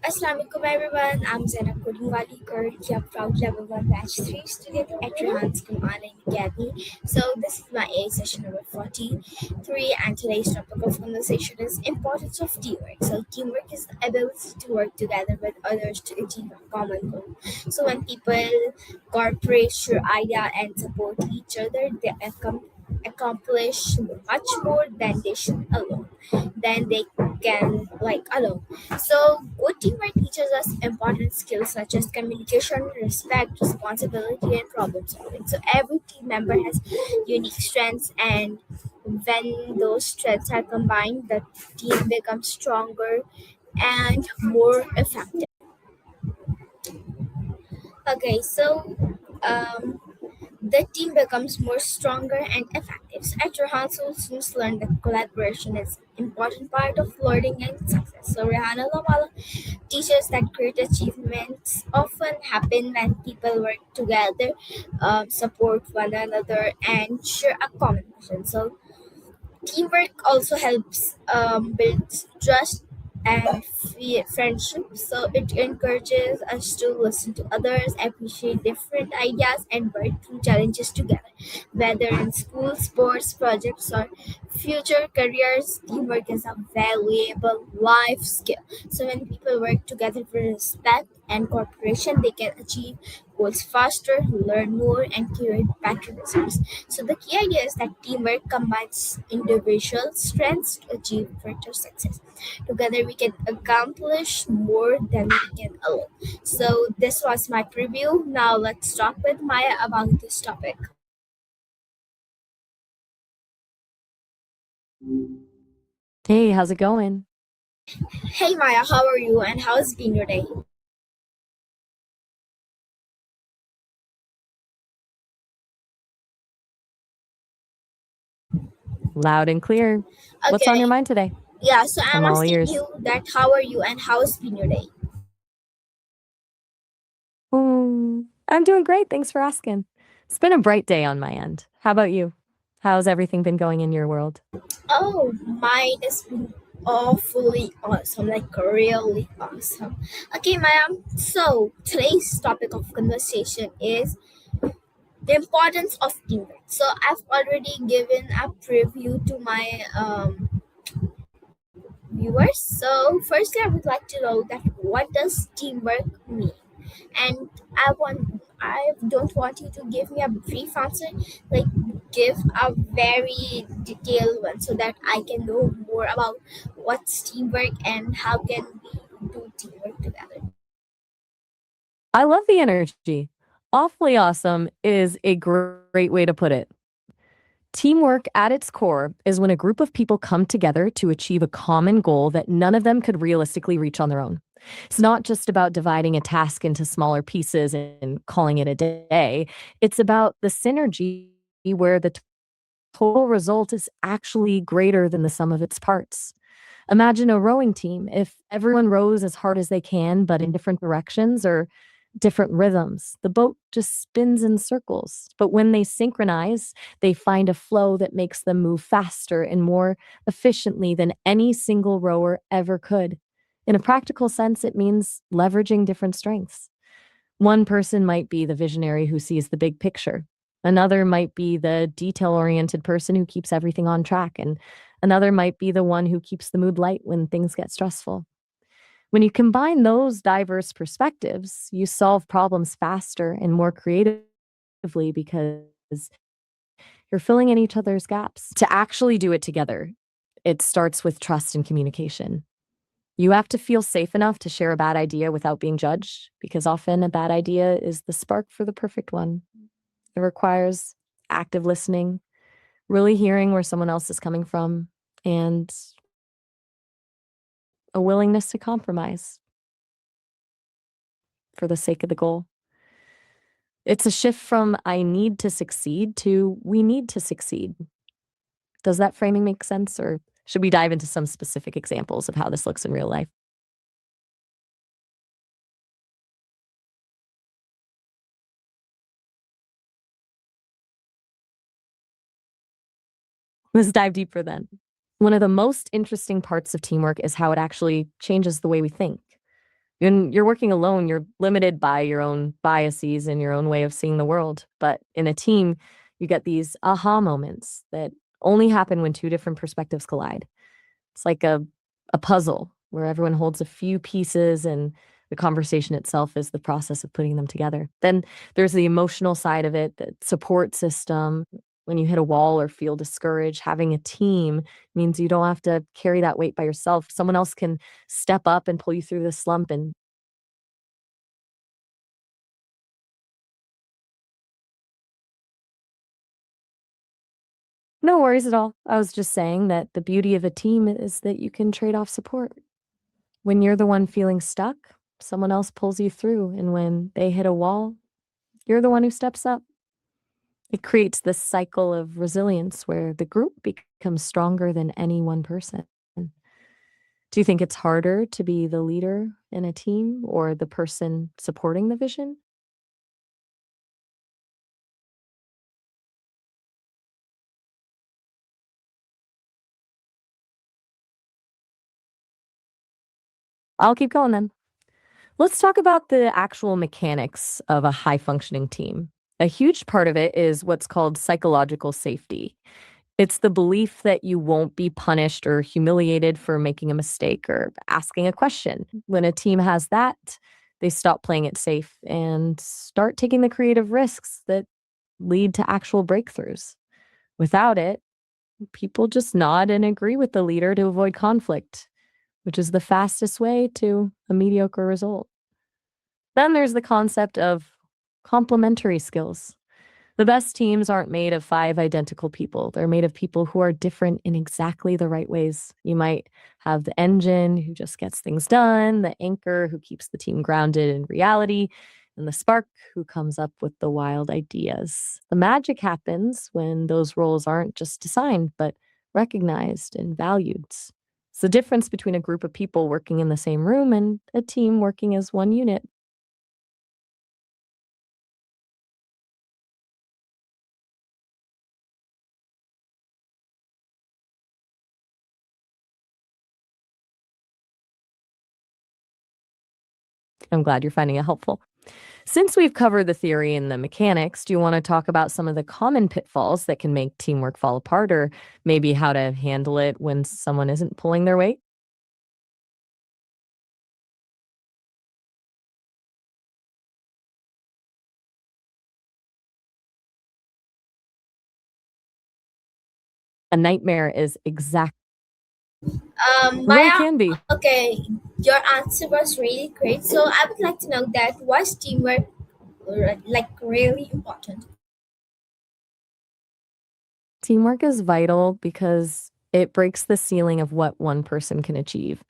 Assalamualaikum everyone, I'm Zainab Kodingwali Kurd, your proud level 1 batch 3 student at Rehan School Online Academy. So this is my A session number 43 and today's topic of conversation is importance of teamwork. So teamwork is the ability to work together with others to achieve a common goal. So when people cooperate, share idea and support each other, they accomplish much more than they should alone than they can like alone. So good teamwork teaches us important skills such as communication, respect, responsibility, and problem solving. So every team member has unique strengths, and when those strengths are combined, the team becomes stronger and more effective. Okay, so um, the team becomes more stronger and effective. So at Rehan School, students learn that collaboration is an important part of learning and success. So Rehan Allahwala teaches that great achievements often happen when people work together, support one another, and share a common vision. So teamwork also helps build trust and friendship. So it encourages us to listen to others, appreciate different ideas, and work through challenges together. Whether in school, sports, projects, or future careers, teamwork is a valuable life skill. So when people work together with respect and cooperation, they can achieve goals faster, learn more, and create better results. So the key idea is that teamwork combines individual strengths to achieve greater success. Together we can accomplish more than we can alone. So this was my preview. Now let's talk with Maya about this topic. Hey, how's it going? Hey Maya, how are you and how's been your day? Loud and clear. What's on your Okay, mind today? yeah, so I'm I'm all asking ears. you that how are you and how's been your day? I'm doing great. Thanks for asking. It's been a bright day on my end. How about you? How's everything been going in your world? Oh, mine has been awfully awesome, like really awesome. Okay, ma'am. So today's topic of conversation is the importance of teamwork. So I've already given a preview to my viewers. So firstly, I would like to know that what does teamwork mean? And I don't want you to give me a brief answer, like give a very detailed one so that I can know more about what's teamwork and how can we do teamwork together. I love the energy. Awfully awesome is a great way to put it. Teamwork at its core is when a group of people come together to achieve a common goal that none of them could realistically reach on their own. It's not just about dividing a task into smaller pieces and calling it a day. It's about the synergy where the total result is actually greater than the sum of its parts. Imagine a rowing team. If everyone rows as hard as they can, but in different directions or different rhythms, the boat just spins in circles. But when they synchronize, they find a flow that makes them move faster and more efficiently than any single rower ever could. In a practical sense, it means leveraging different strengths. One person might be the visionary who sees the big picture. Another might be the detail oriented person who keeps everything on track. And another might be the one who keeps the mood light when things get stressful. When you combine those diverse perspectives, you solve problems faster and more creatively because you're filling in each other's gaps. To actually do it together, it starts with trust and communication. You have to feel safe enough to share a bad idea without being judged, because often a bad idea is the spark for the perfect one. It requires active listening, really hearing where someone else is coming from, and a willingness to compromise for the sake of the goal. It's a shift from I need to succeed to we need to succeed. Does that framing make sense? Or should we dive into some specific examples of how this looks in real life? Let's dive deeper then. One of the most interesting parts of teamwork is how it actually changes the way we think. When you're working alone, you're limited by your own biases and your own way of seeing the world. But in a team, you get these aha moments that only happen when two different perspectives collide. It's like a puzzle where everyone holds a few pieces and the conversation itself is the process of putting them together. Then there's the emotional side of it, the support system. When you hit a wall or feel discouraged, having a team means you don't have to carry that weight by yourself. Someone else can step up and pull you through the slump. And no worries at all. I was just saying that the beauty of a team is that you can trade off support. When you're the one feeling stuck, someone else pulls you through. And when they hit a wall, you're the one who steps up. It creates this cycle of resilience where the group becomes stronger than any one person. Do you think it's harder to be the leader in a team or the person supporting the vision? I'll keep going then. Let's talk about the actual mechanics of a high functioning team. A huge part of it is what's called psychological safety. It's the belief that you won't be punished or humiliated for making a mistake or asking a question. When a team has that, they stop playing it safe and start taking the creative risks that lead to actual breakthroughs. Without it, people just nod and agree with the leader to avoid conflict, which is the fastest way to a mediocre result. Then there's the concept of complementary skills. The best teams aren't made of five identical people. They're made of people who are different in exactly the right ways. You might have the engine who just gets things done, the anchor who keeps the team grounded in reality, and the spark who comes up with the wild ideas. The magic happens when those roles aren't just assigned, but recognized and valued. It's the difference between a group of people working in the same room and a team working as one unit. I'm glad you're finding it helpful. Since we've covered the theory and the mechanics, do you want to talk about some of the common pitfalls that can make teamwork fall apart, or maybe how to handle it when someone isn't pulling their weight? A nightmare is exact. It really Maya, can be. okay, your answer was really great. So I would like to know that was teamwork like really important? Teamwork is vital because it breaks the ceiling of what one person can achieve.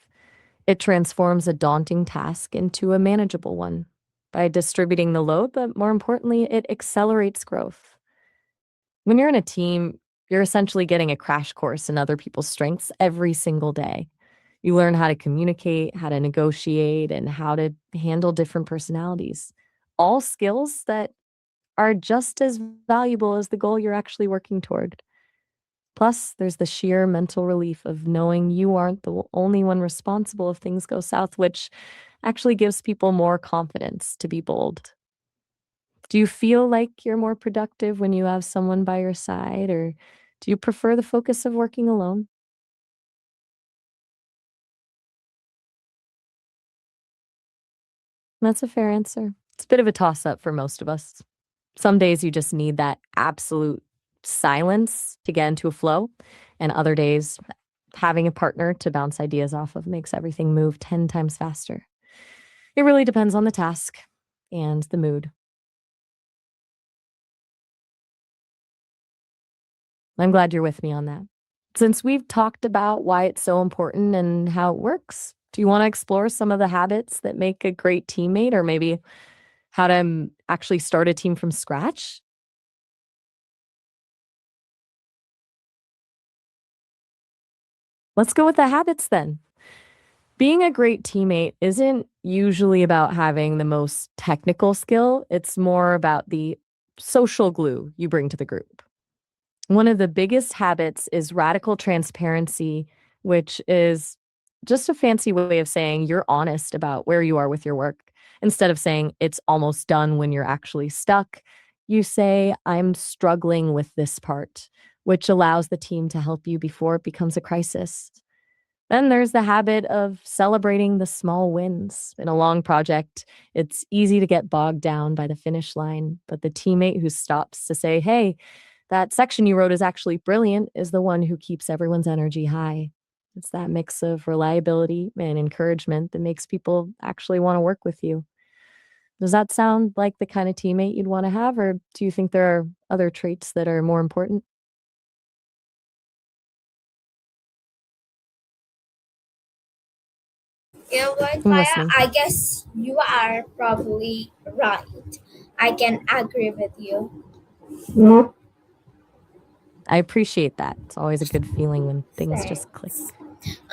It transforms a daunting task into a manageable one by distributing the load, but more importantly, it accelerates growth. When you're in a team, you're essentially getting a crash course in other people's strengths every single day. You learn how to communicate, how to negotiate, and how to handle different personalities. All skills that are just as valuable as the goal you're actually working toward. Plus, there's the sheer mental relief of knowing you aren't the only one responsible if things go south, which actually gives people more confidence to be bold. Do you feel like you're more productive when you have someone by your side, or do you prefer the focus of working alone? That's a fair answer. It's a bit of a toss up for most of us. Some days you just need that absolute silence to get into a flow, and other days, having a partner to bounce ideas off of makes everything move 10 times faster. It really depends on the task and the mood. I'm glad you're with me on that. Since we've talked about why it's so important and how it works, do you want to explore some of the habits that make a great teammate, or maybe how to actually start a team from scratch? Let's go with the habits then. Being a great teammate isn't usually about having the most technical skill, it's more about the social glue you bring to the group. One of the biggest habits is radical transparency, which is just a fancy way of saying you're honest about where you are with your work. Instead of saying it's almost done when you're actually stuck, you say, I'm struggling with this part, which allows the team to help you before it becomes a crisis. Then there's the habit of celebrating the small wins. In a long project, it's easy to get bogged down by the finish line, but the teammate who stops to say, hey, that section you wrote is actually brilliant, is the one who keeps everyone's energy high. It's that mix of reliability and encouragement that makes people actually want to work with you. Does that sound like the kind of teammate you'd want to have, or do you think there are other traits that are more important? You know what, I'm Maya? listening. I guess you are probably right. I can agree with you. I appreciate that. It's always a good feeling when things just click. Thanks.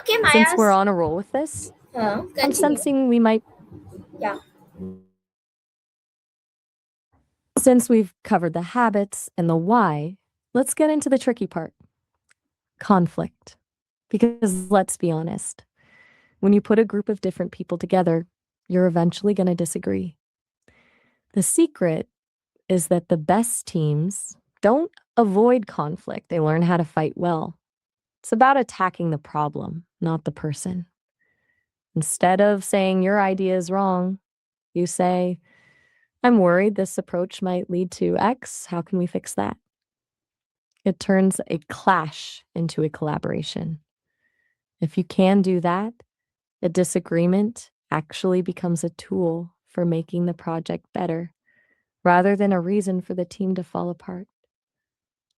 Okay, Since Maya. we're on a roll with this, I'm Continue. sensing we might, Yeah. since we've covered the habits and the why, let's get into the tricky part, conflict. Because let's be honest, when you put a group of different people together, you're eventually going to disagree. The secret is that the best teams don't avoid conflict, they learn how to fight well. It's about attacking the problem, not the person. Instead of saying your idea is wrong, you say, I'm worried this approach might lead to X. How can we fix that? It turns a clash into a collaboration. If you can do that, a disagreement actually becomes a tool for making the project better rather than a reason for the team to fall apart.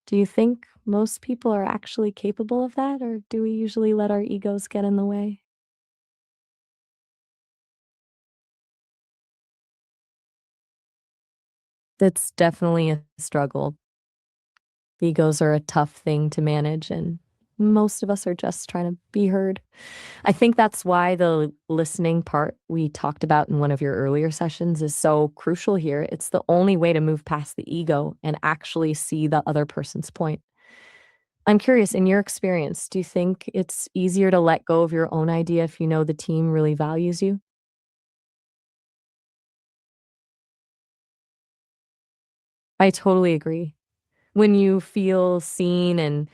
Do you think most people are actually capable of that, or do we usually let our egos get in the way? It's definitely a struggle. Egos are a tough thing to manage, and most of us are just trying to be heard. I think that's why the listening part we talked about in one of your earlier sessions is so crucial here. It's the only way to move past the ego and actually see the other person's point. I'm curious, in your experience, do you think it's easier to let go of your own idea if you know the team really values you? I totally agree. When you feel seen and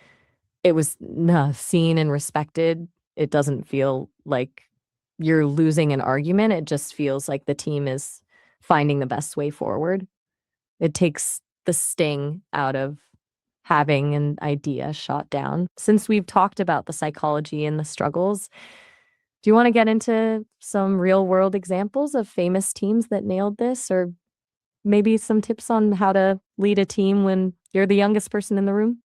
it was no, seen and respected, it doesn't feel like you're losing an argument, it just feels like the team is finding the best way forward. It takes the sting out of having an idea shot down. Since we've talked about the psychology and the struggles, do you wanna get into some real world examples of famous teams that nailed this, or maybe some tips on how to lead a team when you're the youngest person in the room?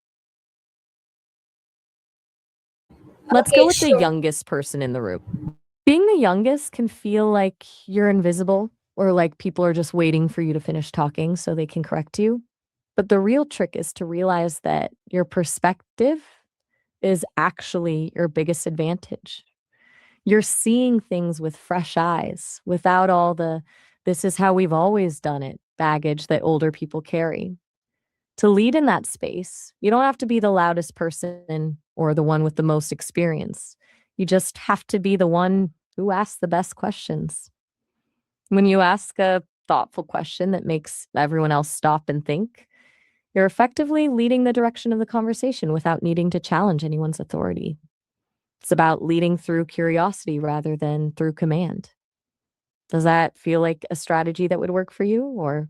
Let's go Okay, with the sure. youngest person in the room. Being the youngest can feel like you're invisible or like people are just waiting for you to finish talking so they can correct you. But the real trick is to realize that your perspective is actually your biggest advantage. You're seeing things with fresh eyes without all the, this is how we've always done it baggage that older people carry. To lead in that space, you don't have to be the loudest person or the one with the most experience. You just have to be the one who asks the best questions. When you ask a thoughtful question that makes everyone else stop and think, you're effectively leading the direction of the conversation without needing to challenge anyone's authority. It's about leading through curiosity rather than through command. Does that feel like a strategy that would work for you? Or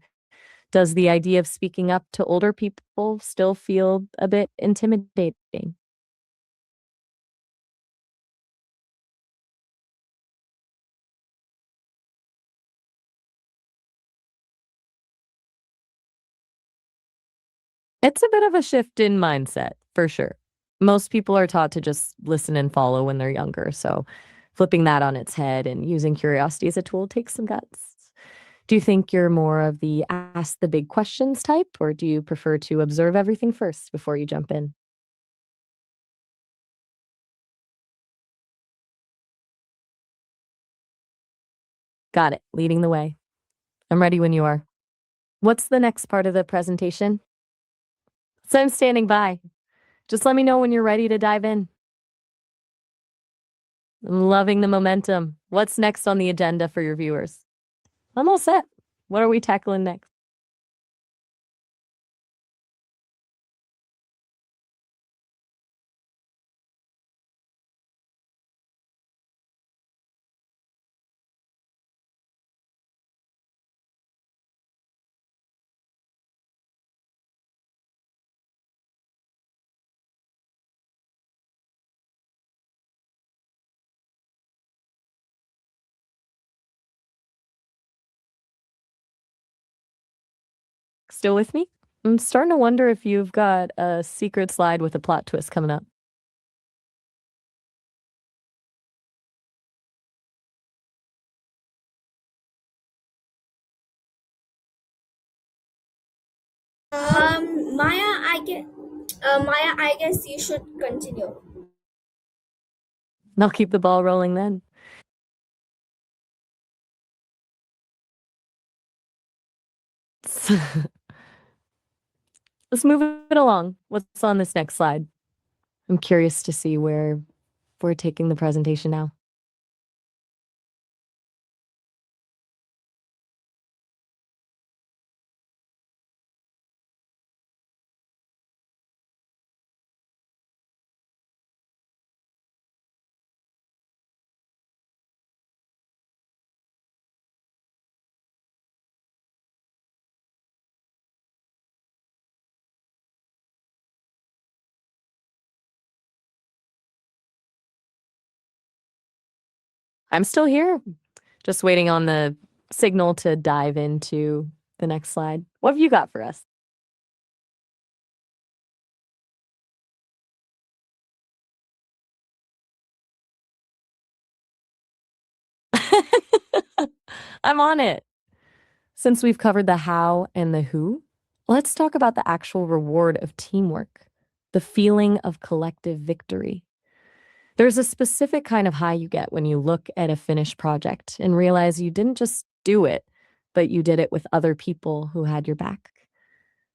does the idea of speaking up to older people still feel a bit intimidating? It's a bit of a shift in mindset, for sure. Most people are taught to just listen and follow when they're younger, so flipping that on its head and using curiosity as a tool takes some guts. Do you think you're more of the ask the big questions type, or do you prefer to observe everything first before you jump in? Got it. Leading the way. I'm ready when you are. What's the next part of the presentation? So I'm standing by. Just let me know when you're ready to dive in. I'm loving the momentum. What's next on the agenda for your viewers? I'm all set. What are we tackling next? Still with me? I'm starting to wonder if you've got a secret slide with a plot twist coming up. Maya, I guess you should continue. I'll keep the ball rolling then. Let's move it along. What's on this next slide? I'm curious to see where we're taking the presentation now. I'm still here, just waiting on the signal to dive into the next slide. What have you got for us? I'm on it. Since we've covered the how and the who, let's talk about the actual reward of teamwork, the feeling of collective victory. There's a specific kind of high you get when you look at a finished project and realize you didn't just do it, but you did it with other people who had your back.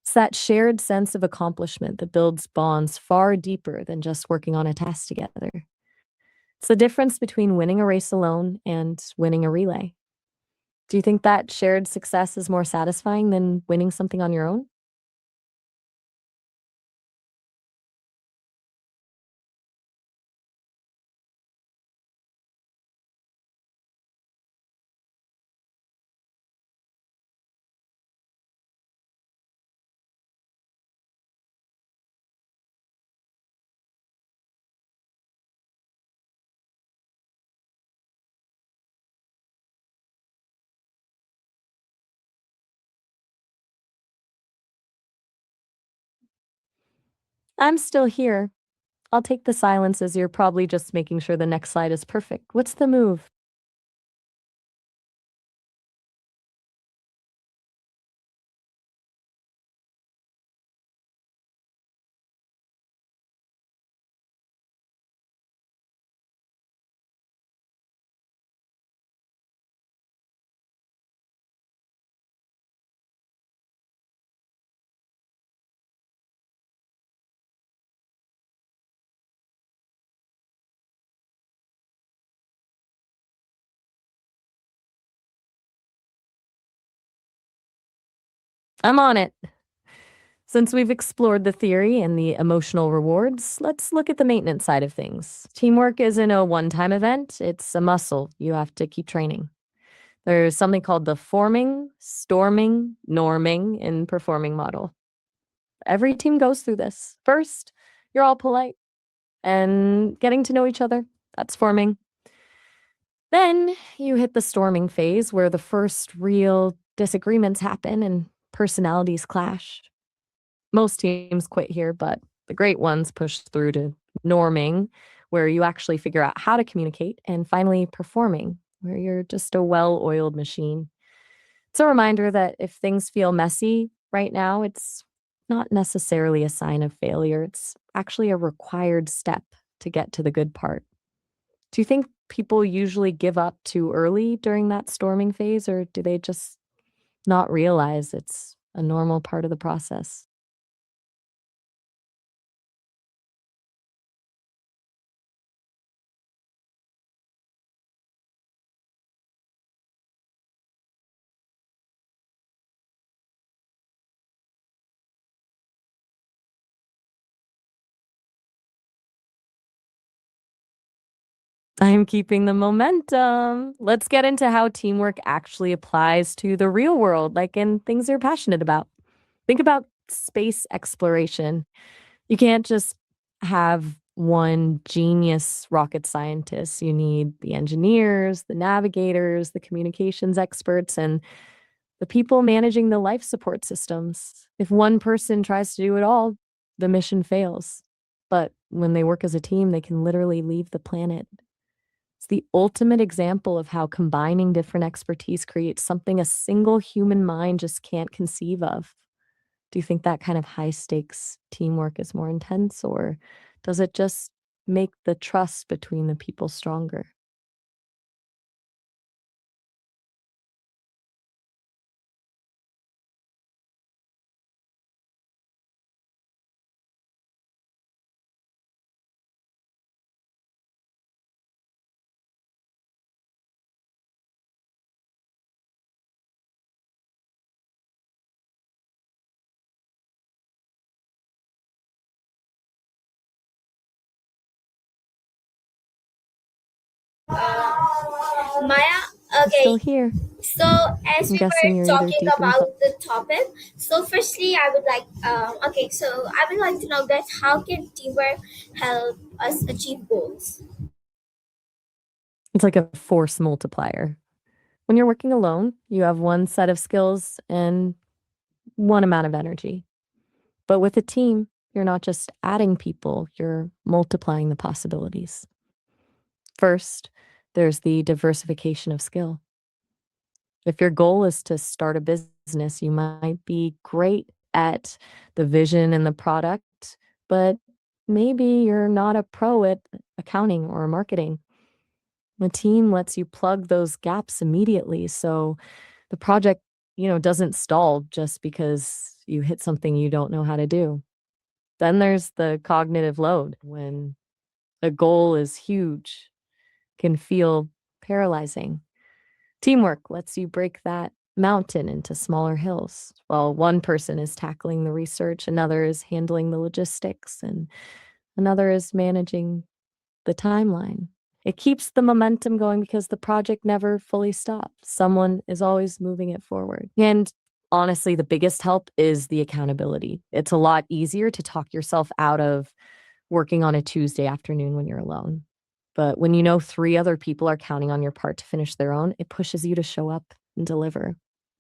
It's that shared sense of accomplishment that builds bonds far deeper than just working on a task together. It's the difference between winning a race alone and winning a relay. Do you think that shared success is more satisfying than winning something on your own? I'm still here. I'll take the silence as you're probably just making sure the next slide is perfect. What's the move? I'm on it. Since we've explored the theory and the emotional rewards, let's look at the maintenance side of things. Teamwork isn't a one time event, it's a muscle you have to keep training. There's something called the forming, storming, norming, and performing model. Every team goes through this. First, you're all polite and getting to know each other. That's forming. Then you hit the storming phase where the first real disagreements happen and personalities clash. Most teams quit here, but the great ones push through to norming, where you actually figure out how to communicate, and finally performing, where you're just a well oiled machine. It's a reminder that if things feel messy right now, it's not necessarily a sign of failure. It's actually a required step to get to the good part. Do you think people usually give up too early during that storming phase, or do they just not realize it's a normal part of the process? I'm keeping the momentum. Let's get into how teamwork actually applies to the real world, like in things you're passionate about. Think about space exploration. You can't just have one genius rocket scientist. You need the engineers, the navigators, the communications experts, and the people managing the life support systems. If one person tries to do it all, the mission fails. But when they work as a team, they can literally leave the planet. It's the ultimate example of how combining different expertise creates something a single human mind just can't conceive of. Do you think that kind of high stakes teamwork is more intense, or does it just make the trust between the people stronger? Maya, I'm still okay. here. So as I'm we guessing were you're either talking deep in thought. about the topic, so firstly, I would like, okay, so I would like to know that how can teamwork help us achieve goals? It's like a force multiplier. When you're working alone, you have one set of skills and one amount of energy. But with a team, you're not just adding people, you're multiplying the possibilities. First, there's the diversification of skill. If your goal is to start a business, you might be great at the vision and the product, but maybe you're not a pro at accounting or marketing. The team lets you plug those gaps immediately so the project, doesn't stall just because you hit something you don't know how to do. Then there's the cognitive load when the goal is huge, can feel paralyzing. Teamwork lets you break that mountain into smaller hills. While one person is tackling the research, another is handling the logistics, and another is managing the timeline. It keeps the momentum going because the project never fully stops. Someone is always moving it forward. And honestly, the biggest help is the accountability. It's a lot easier to talk yourself out of working on a Tuesday afternoon when you're alone. But when you know 3 other people are counting on your part to finish their own, it pushes you to show up and deliver.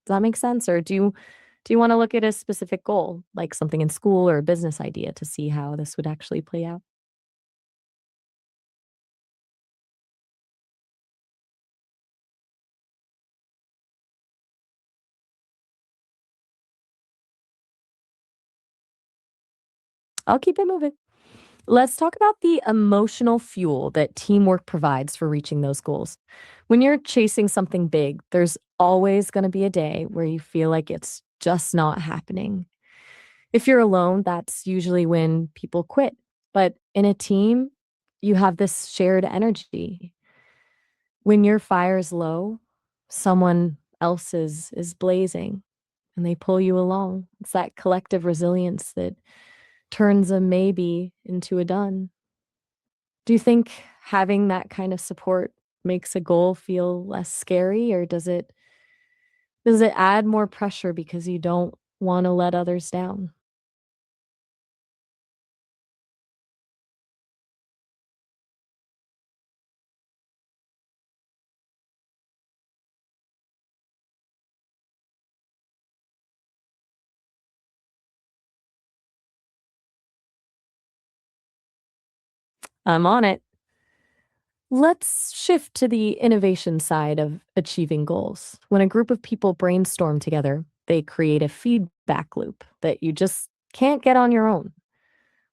Does that make sense? Or do you wanna look at a specific goal, like something in school or a business idea to see how this would actually play out? I'll keep it moving. Let's talk about the emotional fuel that teamwork provides for reaching those goals. When you're chasing something big, there's always going to be a day where you feel like it's just not happening. If you're alone, that's usually when people quit. But in a team, you have this shared energy. When your fire's low, someone else's is blazing and they pull you along. It's that collective resilience that turns a maybe into a done. Do you think having that kind of support makes a goal feel less scary, or does it add more pressure because you don't wanna let others down? I'm on it. Let's shift to the innovation side of achieving goals. When a group of people brainstorm together, they create a feedback loop that you just can't get on your own.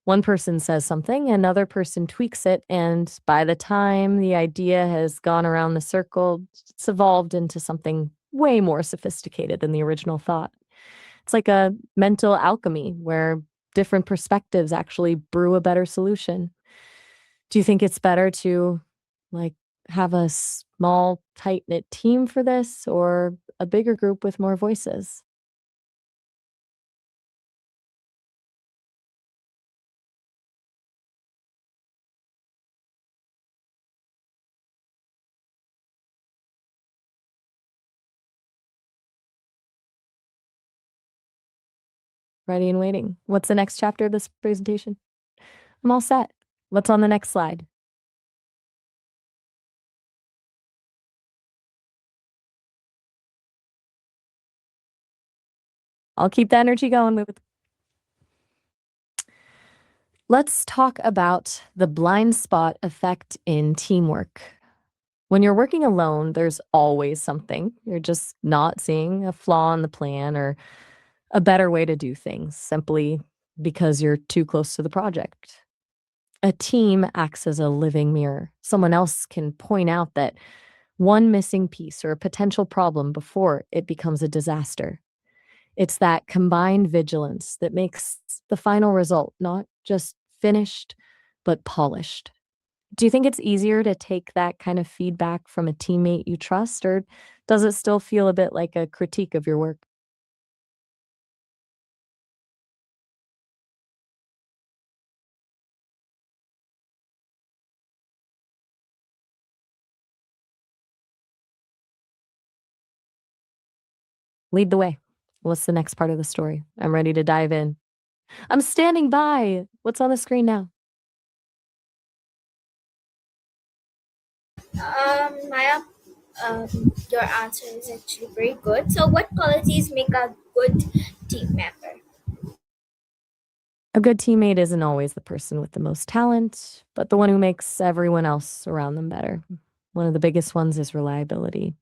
One person says something, another person tweaks it, and by the time the idea has gone around the circle, it's evolved into something way more sophisticated than the original thought. It's like a mental alchemy where different perspectives actually brew a better solution. Do you think it's better to like have a small, tight knit team for this or a bigger group with more voices? Ready and waiting. What's the next chapter of this presentation? I'm all set. What's on the next slide? I'll keep the energy going. Let's talk about the blind spot effect in teamwork. When you're working alone, there's always something. You're just not seeing a flaw in the plan or a better way to do things simply because you're too close to the project. A team acts as a living mirror. Someone else can point out that one missing piece or a potential problem before it becomes a disaster. It's that combined vigilance that makes the final result not just finished, but polished. Do you think it's easier to take that kind of feedback from a teammate you trust, or does it still feel a bit like a critique of your work? Lead the way. What's the next part of the story? I'm ready to dive in. I'm standing by. What's on the screen now? Maya, your answer is actually very good. So, what qualities make a good team member? A good teammate isn't always the person with the most talent, but the one who makes everyone else around them better. One of the biggest ones is reliability.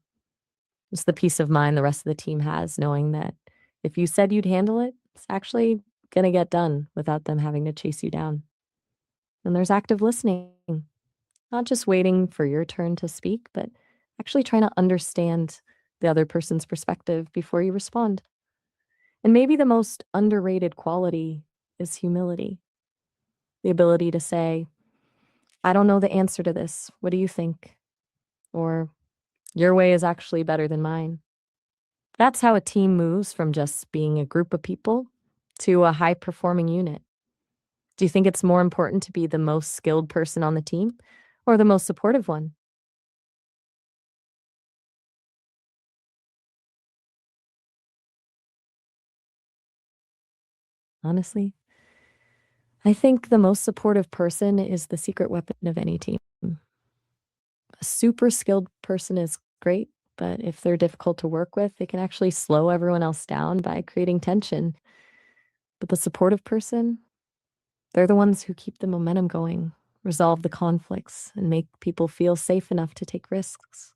It's the peace of mind the rest of the team has, knowing that if you said you'd handle it, it's actually going to get done without them having to chase you down. And there's active listening, not just waiting for your turn to speak, but actually trying to understand the other person's perspective before you respond. And maybe the most underrated quality is humility, the ability to say, I don't know the answer to this. What do you think? Or your way is actually better than mine. That's how a team moves from just being a group of people to a high performing unit. Do you think it's more important to be the most skilled person on the team or the most supportive one? Honestly, I think the most supportive person is the secret weapon of any team. A super skilled person is great, but if they're difficult to work with, they can actually slow everyone else down by creating tension. But the supportive person, they're the ones who keep the momentum going, resolve the conflicts, and make people feel safe enough to take risks.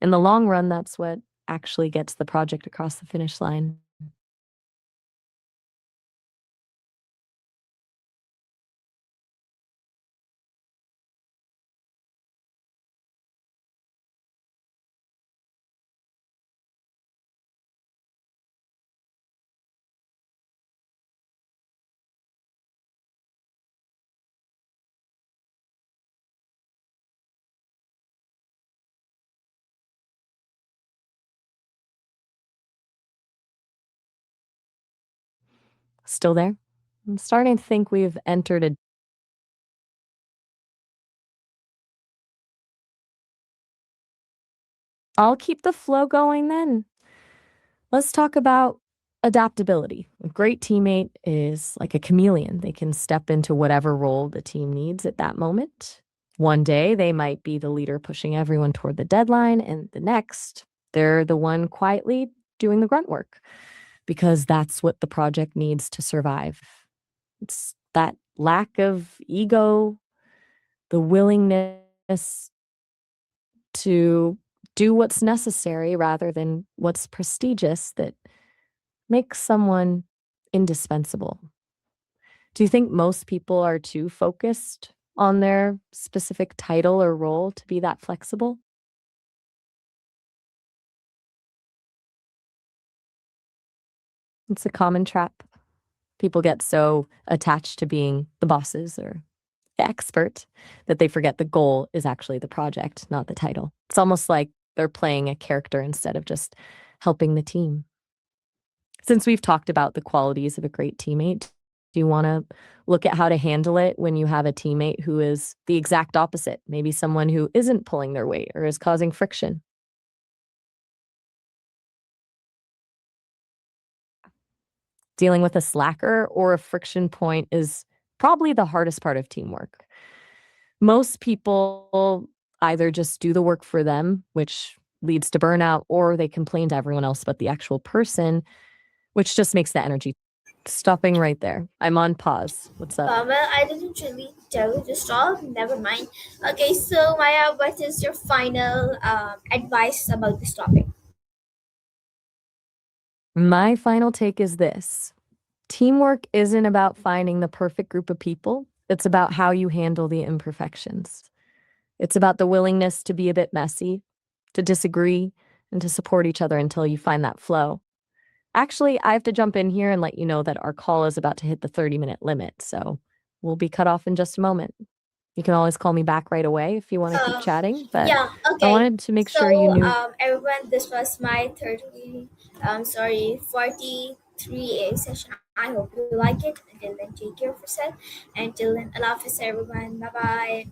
In the long run, that's what actually gets the project across the finish line. Still there? I'm starting to think we've entered a. I'll keep the flow going then. Let's talk about adaptability. A great teammate is like a chameleon. They can step into whatever role the team needs at that moment. One day, they might be the leader pushing everyone toward the deadline, and the next, they're the one quietly doing the grunt work because that's what the project needs to survive. It's that lack of ego, the willingness to do what's necessary rather than what's prestigious that makes someone indispensable. Do you think most people are too focused on their specific title or role to be that flexible? It's a common trap. People get so attached to being the bosses or the expert that they forget the goal is actually the project, not the title. It's almost like they're playing a character instead of just helping the team. Since we've talked about the qualities of a great teammate, do you want to look at how to handle it when you have a teammate who is the exact opposite? Maybe someone who isn't pulling their weight or is causing friction. Dealing with a slacker or a friction point is probably the hardest part of teamwork. Most people either just do the work for them, which leads to burnout, or they complain to everyone else but the actual person, which just makes the energy. Stopping right there. I'm on pause. What's up? Well, I didn't really tell you to stop. Never mind. Okay, so Maya, what is your final advice about this topic? My final take is this: teamwork isn't about finding the perfect group of people, it's about how you handle the imperfections. It's about the willingness to be a bit messy, to disagree, and to support each other until you find that flow. Actually, I have to jump in here and let you know that our call is about to hit the 30-minute limit, so we'll be cut off in just a moment. You can always call me back right away if you want to keep Um, chatting, but yeah, I okay. wanted to make sure you So, knew. everyone, this was my 43A session. I hope you like it. Until then, take care of yourself. Until then, Allah Hafiz, everyone. Bye bye.